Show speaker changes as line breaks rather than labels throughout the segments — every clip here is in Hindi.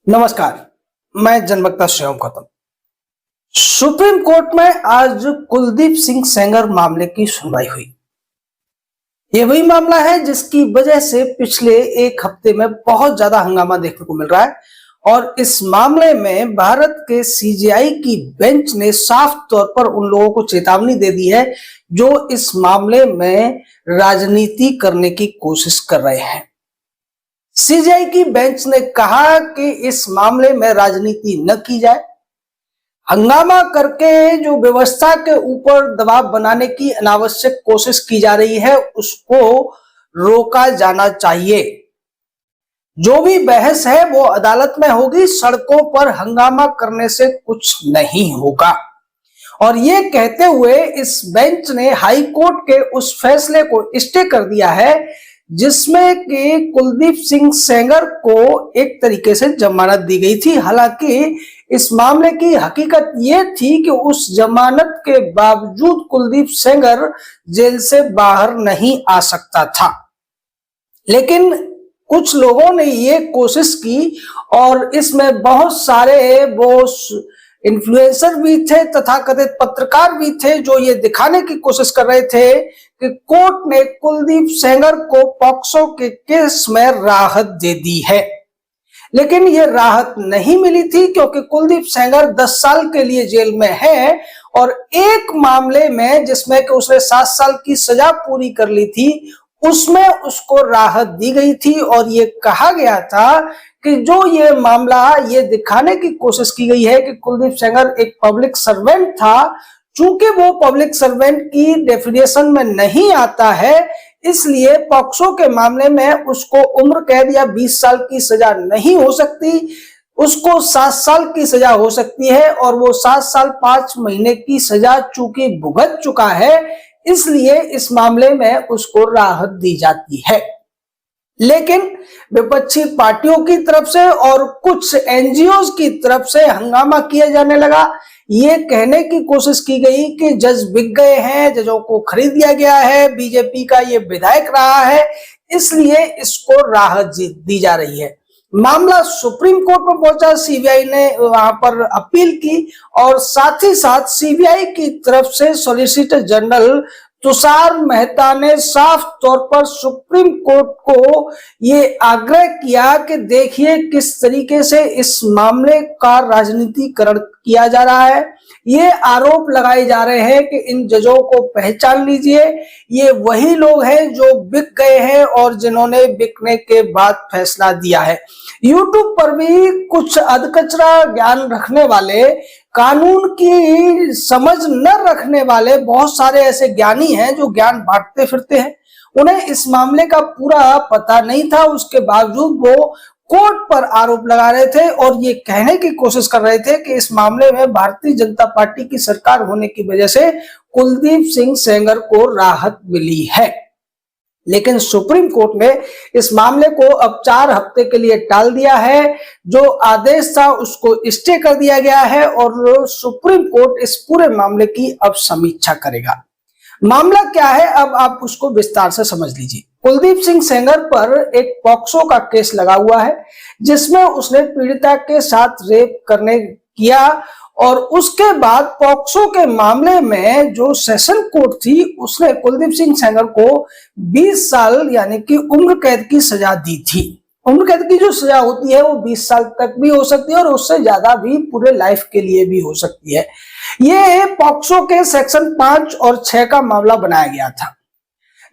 नमस्कार, मैं जनवक्ता शिवम गौतम। सुप्रीम कोर्ट में आज कुलदीप सिंह सेंगर मामले की सुनवाई हुई। ये वही मामला है जिसकी वजह से पिछले एक हफ्ते में बहुत ज्यादा हंगामा देखने को मिल रहा है और इस मामले में भारत के सीजेआई की बेंच ने साफ तौर पर उन लोगों को चेतावनी दे दी है जो इस मामले में राजनीति करने की कोशिश कर रहे हैं। सीजेआई की बेंच ने कहा कि इस मामले में राजनीति न की जाए, हंगामा करके जो व्यवस्था के ऊपर दबाव बनाने की अनावश्यक कोशिश की जा रही है उसको रोका जाना चाहिए। जो भी बहस है वो अदालत में होगी, सड़कों पर हंगामा करने से कुछ नहीं होगा। और ये कहते हुए इस बेंच ने हाई कोर्ट के उस फैसले को स्टे कर दिया है जिसमें कि कुलदीप सिंह सेंगर को एक तरीके से जमानत दी गई थी। हालांकि इस मामले की हकीकत ये थी कि उस जमानत के बावजूद कुलदीप सेंगर जेल से बाहर नहीं आ सकता था, लेकिन कुछ लोगों ने ये कोशिश की और इसमें बहुत सारे वो इन्फ्लुएंसर भी थे, तथाकथित पत्रकार भी थे जो ये दिखाने की कोशिश कर रहे थे कि कोर्ट ने कुलदीप सेंगर को पॉक्सो के केस में राहत दे दी है। लेकिन ये राहत नहीं मिली थी क्योंकि कुलदीप सेंगर 10 साल के लिए जेल में है और एक मामले में जिसमें कि उसने 7 साल की सजा पूरी कर ली थी उसमें उसको राहत दी गई थी और ये कहा गया था कि जो ये मामला ये दिखाने की कोशिश की गई है कि कुलदीप सेंगर एक पब्लिक सर्वेंट था, चूंकि वो पब्लिक सर्वेंट की डेफिनेशन में नहीं आता है इसलिए पॉक्सो के मामले में उसको उम्र कैद या 20 साल की सजा नहीं हो सकती, उसको 7 साल की सजा हो सकती है और वो 7 साल 5 महीने की सजा चूंकि भुगत चुका है इसलिए इस मामले में उसको राहत दी जाती है। लेकिन विपक्षी पार्टियों की तरफ से और कुछ एनजीओ की तरफ से हंगामा किया जाने लगा। ये कहने की कोशिश की गई कि जज बिक गए हैं, जजों को खरीद लिया गया है, बीजेपी का ये विधायक रहा है इसलिए इसको राहत दी जा रही है। मामला सुप्रीम कोर्ट में पहुंचा, सीबीआई ने वहां पर अपील की और साथ ही साथ सीबीआई की तरफ से सॉलिसिटर जनरल तुषार मेहता ने साफ तौर पर सुप्रीम कोर्ट को ये आग्रह किया कि देखिए किस तरीके से इस मामले का राजनीतिकरण किया जा रहा है। ये आरोप लगाए जा रहे हैं कि इन जजों को पहचान लीजिए, ये वही लोग हैं जो बिक गए हैं और जिन्होंने बिकने के बाद फैसला दिया है। यूट्यूब पर भी कुछ अधकचरा ज्ञान रखने वाले, कानून की समझ न रखने वाले बहुत सारे ऐसे ज्ञानी हैं जो ज्ञान बांटते फिरते हैं। उन्हें इस मामले का पूरा पता नहीं था, उसके बावजूद वो कोर्ट पर आरोप लगा रहे थे और ये कहने की कोशिश कर रहे थे कि इस मामले में भारतीय जनता पार्टी की सरकार होने की वजह से कुलदीप सिंह सेंगर को राहत मिली है। लेकिन सुप्रीम कोर्ट ने इस मामले को अब 4 हफ्ते के लिए टाल दिया है। जो आदेश था उसको स्टे कर दिया गया है और सुप्रीम कोर्ट इस पूरे मामले की अब समीक्षा करेगा। मामला क्या है अब आप उसको विस्तार से समझ लीजिए। कुलदीप सिंह सेंगर पर एक पॉक्सो का केस लगा हुआ है जिसमें उसने पीड़िता के साथ रेप करने किया और उसके बाद पॉक्सो के मामले में जो सेशन कोर्ट थी उसने कुलदीप सिंह सेंगर को 20 साल यानी कि उम्र कैद की सजा दी थी। उम्र कैद की जो सजा होती है वो 20 साल तक भी हो सकती है और उससे ज्यादा भी पूरे लाइफ के लिए भी हो सकती है। ये पॉक्सो के सेक्शन 5 और 6 का मामला बनाया गया था,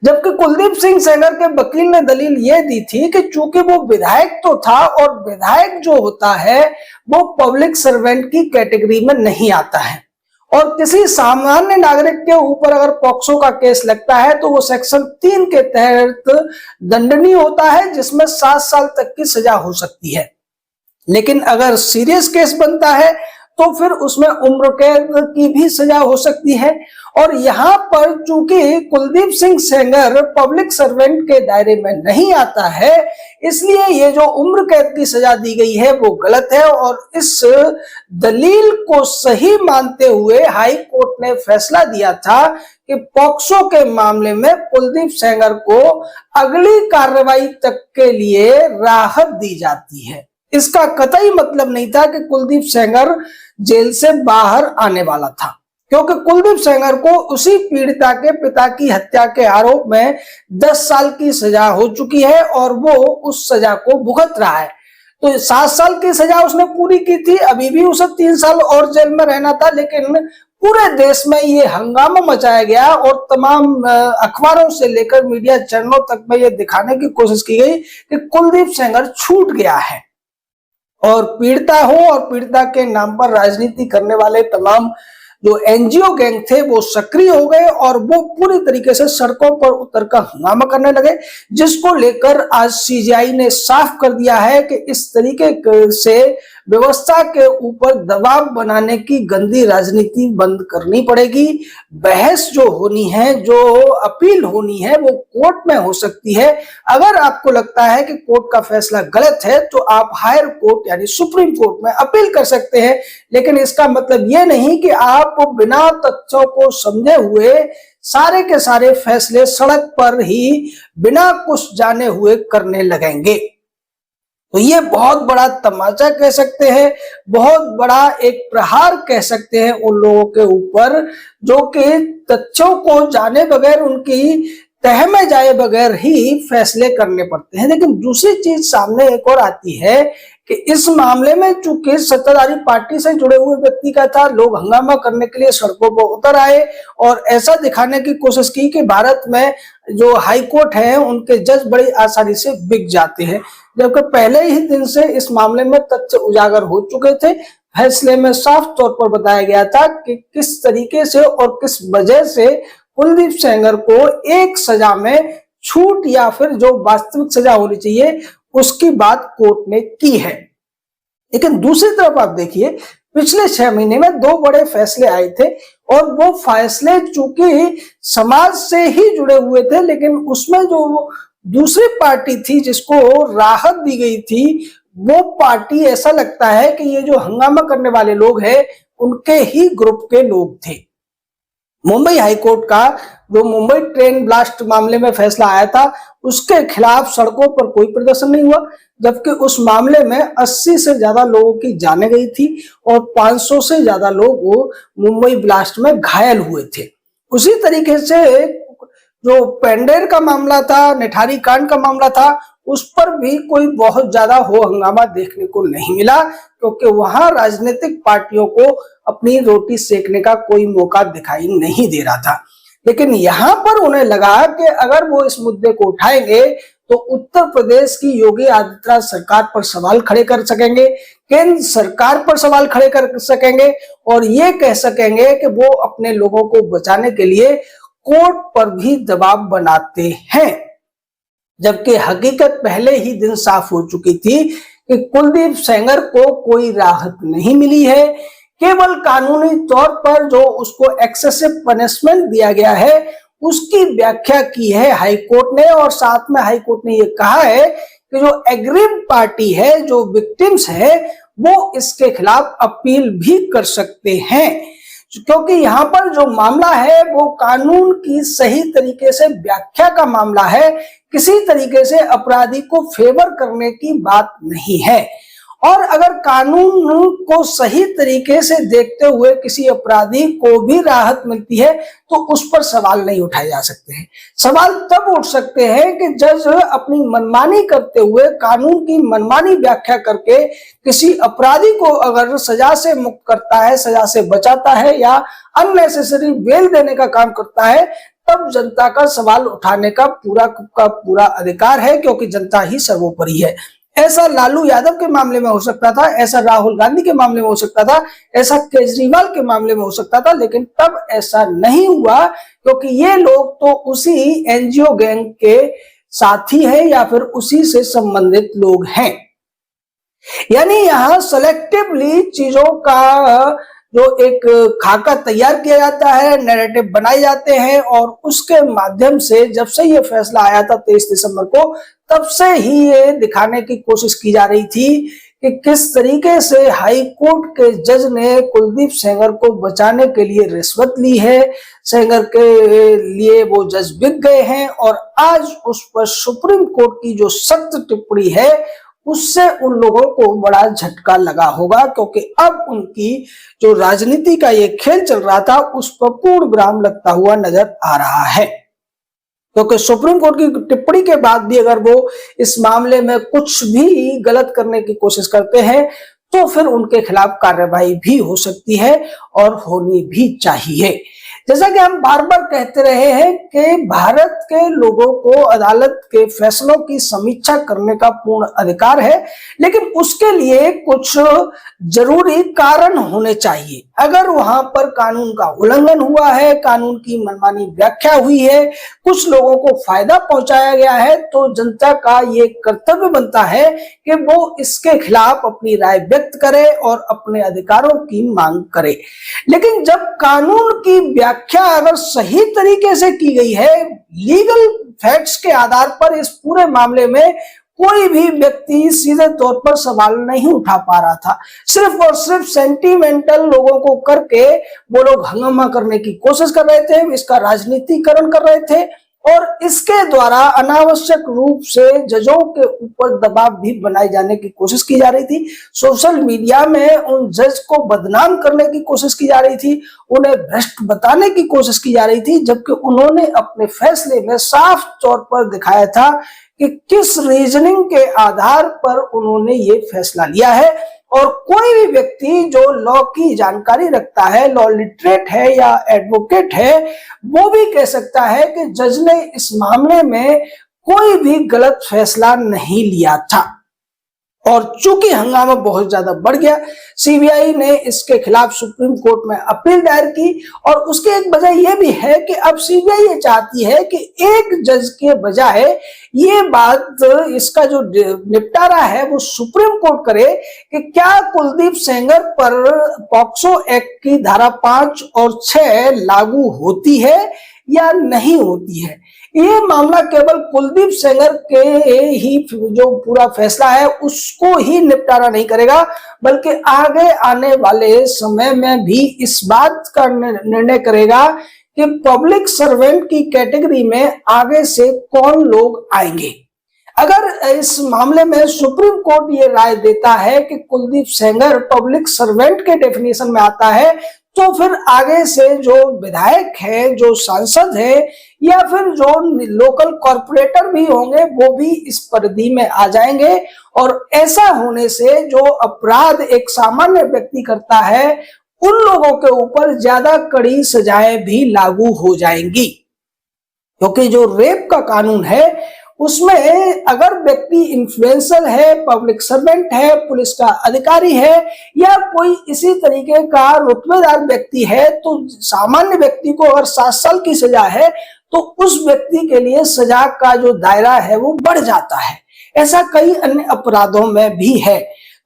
जबकि कुलदीप सिंह सेंगर के वकील ने दलील ये दी थी कि चूंकि वो विधायक तो था और विधायक जो होता है वो पब्लिक सर्वेंट की कैटेगरी में नहीं आता है और किसी सामान्य नागरिक के ऊपर अगर पॉक्सो का केस लगता है तो वो सेक्शन 3 के तहत दंडनीय होता है जिसमें 7 साल तक की सजा हो सकती है। लेकिन अगर सीरियस केस बनता है तो फिर उसमें उम्र कैद की भी सजा हो सकती है और यहाँ पर चूंकि कुलदीप सिंह सेंगर पब्लिक सर्वेंट के दायरे में नहीं आता है इसलिए ये जो उम्र कैद की सजा दी गई है वो गलत है और इस दलील को सही मानते हुए हाई कोर्ट ने फैसला दिया था कि पॉक्सो के मामले में कुलदीप सेंगर को अगली कार्रवाई तक के लिए राहत दी जाती है। इसका कतई मतलब नहीं था कि कुलदीप सेंगर जेल से बाहर आने वाला था, क्योंकि कुलदीप सेंगर को उसी पीड़िता के पिता की हत्या के आरोप में 10 साल की सजा हो चुकी है और वो उस सजा को भुगत रहा है। तो 7 साल की सजा उसने पूरी की थी, अभी भी उसे 3 साल और जेल में रहना था, लेकिन पूरे देश में ये हंगामा मचाया गया और तमाम अखबारों से लेकर मीडिया चैनलों तक में ये दिखाने की कोशिश की गई कि कुलदीप सेंगर छूट गया है। और पीड़िता हो और पीड़िता के नाम पर राजनीति करने वाले तमाम जो एनजीओ गैंग थे वो सक्रिय हो गए और वो पूरी तरीके से सड़कों पर उतरकर हंगामा करने लगे, जिसको लेकर आज सीजीआई ने साफ कर दिया है कि इस तरीके से व्यवस्था के ऊपर दबाव बनाने की गंदी राजनीति बंद करनी पड़ेगी। बहस जो होनी है, जो अपील होनी है, वो कोर्ट में हो सकती है। अगर आपको लगता है कि कोर्ट का फैसला गलत है तो आप हायर कोर्ट यानी सुप्रीम कोर्ट में अपील कर सकते हैं, लेकिन इसका मतलब ये नहीं कि आप बिना तथ्यों को समझे हुए सारे के सारे फैसले सड़क पर ही बिना कुछ जाने हुए करने लगेंगे। तो ये बहुत बड़ा तमाचा कह सकते हैं, बहुत बड़ा एक प्रहार कह सकते हैं उन लोगों के ऊपर जो कि तथ्यों को जाने बगैर, उनकी तह में जाए बगैर ही फैसले करने पड़ते हैं। लेकिन दूसरी चीज सामने एक और आती है कि इस मामले में चूंकि सत्ताधारी पार्टी से जुड़े हुए व्यक्ति का था, लोग हंगामा करने के लिए सड़कों पर उतर आए और ऐसा दिखाने की कोशिश की कि भारत में जो हाई कोर्ट है उनके जज बड़ी आसानी से बिक जाते हैं, जबकि पहले ही दिन से इस मामले में तथ्य उजागर हो चुके थे। फैसले में साफ तौर पर बताया गया था कि किस तरीके से और किस वजह से कुलदीप सेंगर को एक सजा में छूट या फिर जो वास्तविक सजा होनी चाहिए उसकी बात कोर्ट ने की है। लेकिन दूसरी तरफ आप देखिए, पिछले 6 महीने में 2 बड़े फैसले आए थे और वो फैसले चूंकि समाज से ही जुड़े हुए थे, लेकिन उसमें जो दूसरी पार्टी थी जिसको राहत दी गई थी, वो पार्टी ऐसा लगता है कि ये जो हंगामा करने वाले लोग हैं उनके ही ग्रुप के लोग थे। मुंबई हाईकोर्ट का जो मुंबई ट्रेन ब्लास्ट मामले में फैसला आया था उसके खिलाफ सड़कों पर कोई प्रदर्शन नहीं हुआ, जबकि उस मामले में 80 से ज्यादा लोगों की जाने गई थी और 500 से ज्यादा लोग मुंबई ब्लास्ट में घायल हुए थे। उसी तरीके से जो पेंडेर का मामला था, निठारी कांड का मामला था, उस पर भी कोई बहुत ज्यादा हो हंगामा देखने को नहीं मिला, क्योंकि वहां राजनीतिक पार्टियों को अपनी रोटी सेकने का कोई मौका दिखाई नहीं दे रहा था। लेकिन यहां पर उन्हें लगा कि अगर वो इस मुद्दे को उठाएंगे तो उत्तर प्रदेश की योगी आदित्यनाथ सरकार पर सवाल खड़े कर सकेंगे, केंद्र सरकार पर सवाल खड़े कर सकेंगे और ये कह सकेंगे कि वो अपने लोगों को बचाने के लिए कोर्ट पर भी दबाव बनाते हैं। जबकि हकीकत पहले ही दिन साफ हो चुकी थी कि कुलदीप सेंगर को कोई राहत नहीं मिली है, केवल कानूनी तौर पर जो उसको एक्सेसिव पनिशमेंट दिया गया है उसकी व्याख्या की है हाईकोर्ट ने, और साथ में हाईकोर्ट ने यह कहा है कि जो एग्रीड पार्टी है, जो विक्टिम्स है, वो इसके खिलाफ अपील भी कर सकते हैं, क्योंकि यहाँ पर जो मामला है वो कानून की सही तरीके से व्याख्या का मामला है, किसी तरीके से अपराधी को फेवर करने की बात नहीं है। और अगर कानून को सही तरीके से देखते हुए किसी अपराधी को भी राहत मिलती है तो उस पर सवाल नहीं उठाए जा सकते हैं। सवाल तब उठ सकते हैं कि जज अपनी मनमानी करते हुए, कानून की मनमानी व्याख्या करके किसी अपराधी को अगर सजा से मुक्त करता है, सजा से बचाता है या अननेसेसरी बेल देने का काम करता है, तब जनता का सवाल उठाने का पूरा अधिकार है, क्योंकि जनता ही सर्वोपरि है। ऐसा लालू यादव के मामले में हो सकता था, ऐसा राहुल गांधी के मामले में हो सकता था, ऐसा केजरीवाल के मामले में हो सकता था, लेकिन तब ऐसा नहीं हुआ, क्योंकि ये लोग तो उसी एनजीओ गैंग के साथी हैं या फिर उसी से संबंधित लोग हैं। यानी यहां सेलेक्टिवली चीजों का जो एक खाका तैयार किया जाता है, नैरेटिव बनाए जाते हैं और उसके माध्यम से जब से ये फैसला आया था 23 दिसंबर को, तब से ही ये दिखाने की कोशिश की जा रही थी कि किस तरीके से हाई कोर्ट के जज ने कुलदीप सेंगर को बचाने के लिए रिश्वत ली है, सेंगर के लिए वो जज बिक गए हैं और आज उस पर सुप्रीम कोर्ट की जो सख्त टिप्पणी है उससे उन लोगों को बड़ा झटका लगा होगा, क्योंकि अब उनकी जो राजनीति का ये खेल चल रहा था उस पर पूर्ण विराम लगता हुआ नजर आ रहा है। क्योंकि सुप्रीम कोर्ट की टिप्पणी के बाद भी अगर वो इस मामले में कुछ भी गलत करने की कोशिश करते हैं तो फिर उनके खिलाफ कार्रवाई भी हो सकती है और होनी भी चाहिए। जैसा कि हम बार बार कहते रहे हैं कि भारत के लोगों को अदालत के फैसलों की समीक्षा करने का पूर्ण अधिकार है, लेकिन उसके लिए कुछ जरूरी कारण होने चाहिए। अगर वहां पर कानून का उल्लंघन हुआ है, कानून की मनमानी व्याख्या हुई है, कुछ लोगों को फायदा पहुंचाया गया है, तो जनता का ये कर्तव्य बनता है कि वो इसके खिलाफ अपनी राय व्यक्त करे और अपने अधिकारों की मांग करे। लेकिन जब कानून की व्याख्या अगर सही तरीके से की गई है, लीगल फैक्ट्स के आधार पर, इस पूरे मामले में कोई भी व्यक्ति सीधे तौर पर सवाल नहीं उठा पा रहा था। सिर्फ और सिर्फ सेंटिमेंटल लोगों को करके वो लोग हंगामा करने की कोशिश कर रहे थे, इसका राजनीतिकरण कर रहे थे और इसके द्वारा अनावश्यक रूप से जजों के ऊपर दबाव भी बनाए जाने की कोशिश की जा रही थी। सोशल मीडिया में उन जज को बदनाम करने की कोशिश की जा रही थी, उन्हें भ्रष्ट बताने की कोशिश की जा रही थी, जबकि उन्होंने अपने फैसले में साफ तौर पर दिखाया था कि किस रीजनिंग के आधार पर उन्होंने ये फैसला लिया है। और कोई भी व्यक्ति जो लॉ की जानकारी रखता है, लॉ लिटरेट है या एडवोकेट है, वो भी कह सकता है कि जज ने इस मामले में कोई भी गलत फैसला नहीं लिया था। और चूंकि हंगामा बहुत ज्यादा बढ़ गया, सीबीआई ने इसके खिलाफ सुप्रीम कोर्ट में अपील दायर की और उसकी एक वजह यह भी है कि अब सीबीआई ये चाहती है कि एक जज के बजाय ये बात, इसका जो निपटारा है वो सुप्रीम कोर्ट करे कि क्या कुलदीप सेंगर पर पॉक्सो एक्ट की धारा 5 और 6 लागू होती है या नहीं होती है। ये मामला केवल कुलदीप सेंगर के ही जो पूरा फैसला है उसको ही निपटारा नहीं करेगा, बल्कि आगे आने वाले समय में भी इस बात का निर्णय करेगा कि पब्लिक सर्वेंट की कैटेगरी में आगे से कौन लोग आएंगे। अगर इस मामले में सुप्रीम कोर्ट ये राय देता है कि कुलदीप सेंगर पब्लिक सर्वेंट के डेफिनेशन में आता है, तो फिर आगे से जो विधायक है, जो सांसद है या फिर जो लोकल कॉर्पोरेटर भी होंगे वो भी इस परिधि में आ जाएंगे। और ऐसा होने से जो अपराध एक सामान्य व्यक्ति करता है उन लोगों के ऊपर ज्यादा कड़ी सजाएं भी लागू हो जाएंगी। क्योंकि जो रेप का कानून है उसमें अगर व्यक्ति इन्फ्लुएंसर है, पब्लिक सर्वेंट है, पुलिस का अधिकारी है या कोई इसी तरीके का रुतबेदार व्यक्ति है, तो सामान्य व्यक्ति को अगर 7 साल की सजा है तो उस व्यक्ति के लिए सजा का जो दायरा है वो बढ़ जाता है। ऐसा कई अन्य अपराधों में भी है।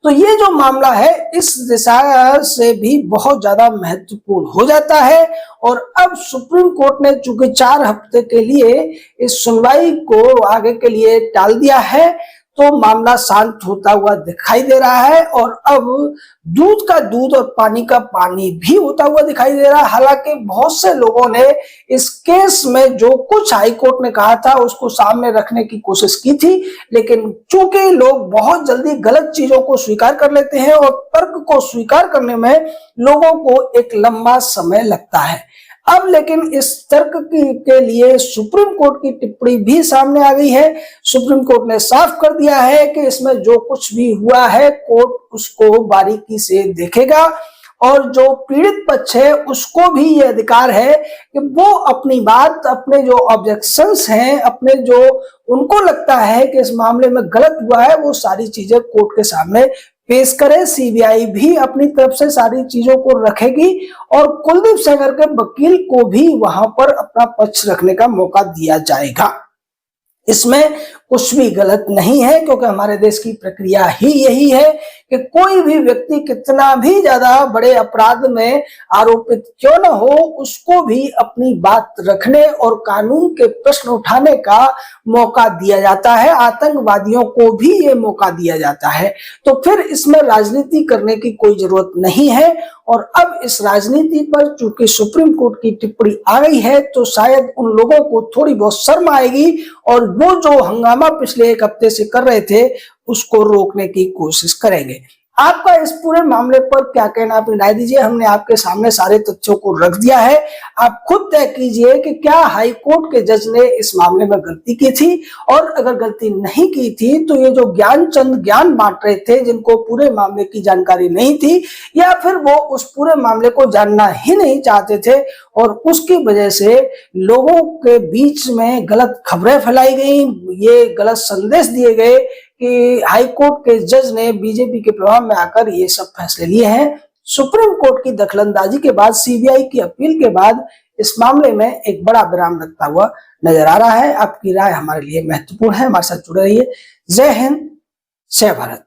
तो ये जो मामला है इस दिशा से भी बहुत ज्यादा महत्वपूर्ण हो जाता है। और अब सुप्रीम कोर्ट ने चूंकि 4 हफ्ते के लिए इस सुनवाई को आगे के लिए टाल दिया है, तो मामला शांत होता हुआ दिखाई दे रहा है और अब दूध का दूध और पानी का पानी भी होता हुआ दिखाई दे रहा है। हालांकि बहुत से लोगों ने इस केस में जो कुछ हाईकोर्ट ने कहा था उसको सामने रखने की कोशिश की थी, लेकिन चूंकि लोग बहुत जल्दी गलत चीजों को स्वीकार कर लेते हैं और तर्क को स्वीकार करने में लोगों को एक लंबा समय लगता है। अब लेकिन इस तर्क के लिए सुप्रीम कोर्ट की टिप्पणी भी सामने आ गई है। सुप्रीम कोर्ट ने साफ कर दिया है कि इसमें जो कुछ भी हुआ है कोर्ट उसको बारीकी से देखेगा और जो पीड़ित पक्ष है उसको भी ये अधिकार है कि वो अपनी बात, अपने जो ऑब्जेक्शंस हैं, अपने जो उनको लगता है कि इस मामले में गलत हुआ है, वो सारी चीजें कोर्ट के सामने पेश करे। सीबीआई भी अपनी तरफ से सारी चीजों को रखेगी और कुलदीप सेंगर के वकील को भी वहां पर अपना पक्ष रखने का मौका दिया जाएगा। इसमें कुछ भी गलत नहीं है, क्योंकि हमारे देश की प्रक्रिया ही यही है कि कोई भी व्यक्ति कितना भी ज्यादा बड़े अपराध में आरोपित क्यों न हो, उसको भी अपनी बात रखने और कानून के प्रश्न उठाने का मौका दिया जाता है। आतंकवादियों को भी ये मौका दिया जाता है। तो फिर इसमें राजनीति करने की कोई जरूरत नहीं है। और अब इस राजनीति पर चूंकि सुप्रीम कोर्ट की टिप्पणी आ गई है, तो शायद उन लोगों को थोड़ी बहुत शर्म आएगी और वो जो हंगामा पिछले 1 हफ्ते से कर रहे थे उसको रोकने की कोशिश करेंगे। आपका इस पूरे मामले पर क्या कहना, अपनी राय दीजिए। हमने आपके सामने सारे तथ्यों को रख दिया है, आप खुद तय कीजिए कि क्या हाई कोर्ट के जज ने इस मामले में गलती की थी, और अगर गलती नहीं की थी तो ये जो ज्ञानचंद ज्ञान बांट रहे थे, जिनको पूरे मामले की जानकारी नहीं थी, या फिर वो उस पूरे मामले को जानना ही नहीं चाहते थे और उसकी वजह से लोगों के बीच में गलत खबरें फैलाई गई, ये गलत संदेश दिए गए कि हाई कोर्ट के जज ने बीजेपी के प्रभाव में आकर ये सब फैसले लिए हैं। सुप्रीम कोर्ट की दखलंदाजी के बाद, सीबीआई की अपील के बाद इस मामले में एक बड़ा विराम लगता हुआ नजर आ रहा है। आपकी राय हमारे लिए महत्वपूर्ण है, हमारे साथ जुड़े रहिए। जय हिंद, जय भारत।